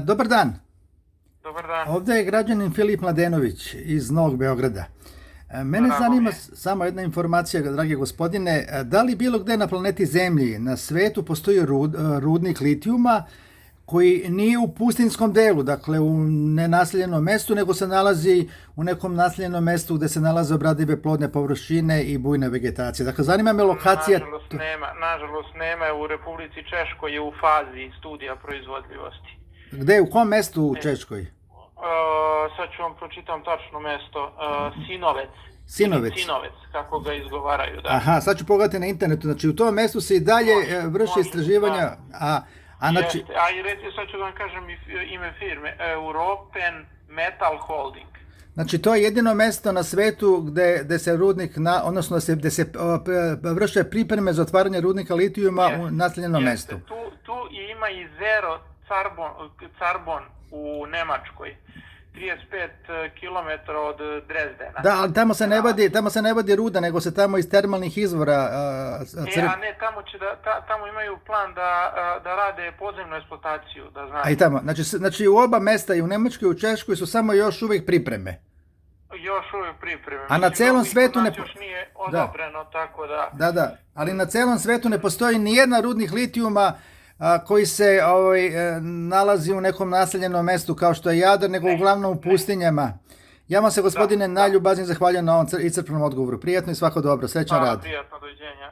Dobar dan. Dobar dan. Ovdje je građanin Filip Mladenović iz Novog Beograda. Mene Drago mi zanima je. samo jedna informacija, dragi gospodine. Da li bilo gdje na planeti Zemlji, na svetu, postoji rudnik litijuma koji nije u pustinskom delu, dakle u nenaseljenom mjestu, nego se nalazi u nekom naseljenom mjestu gdje se nalaze obradive plodne površine i bujna vegetacija. Dakle, zanima me lokacija. Nažalost nema, u Republici Češkoj je u fazi studija proizvodljivosti. Gdje, u kom mjestu u Češkoj? Sad ću vam pročitam tačno mesto. Sinovec. Sinovec. Sinovec, kako ga izgovaraju. Da. Aha, sad ću pogledati na internetu. Znači, u tom mjestu se i dalje vrši istraživanja, znači... Jeste, a i reći, sad ću da vam kažem ime firme. European Metal Holding. Znači, to je jedino mjesto na svetu gdje se rudnik, odnosno gdje se vrše pripreme za otvaranje rudnika litijuma u naseljenom mjestu. Tu ima i Zero Carbon u Nemačkoj. 35 km od Drezdena. Da, ali tamo se ne vadi ruda, nego se tamo iz termalnih izvora... tamo imaju plan da rade podzemnu eksploataciju, da znam. A i tamo, znači u oba mesta, i u Nemačkoj i u Češkoj, su samo još uvijek pripreme. Još uvijek pripreme. A na celom svetu ne... još nije odobreno, tako da... Da, ali na celom svetu ne postoji nijedan rudnik litijuma koji se nalazi u nekom naseljenom mjestu kao što je Jadar, nego uglavnom u pustinjama. Ja vam se, gospodine, najljubaznije zahvaljujem na ovom iscrpnom odgovoru. Prijatno i svako dobro. Srećan rad. Prijatno, doviđenja.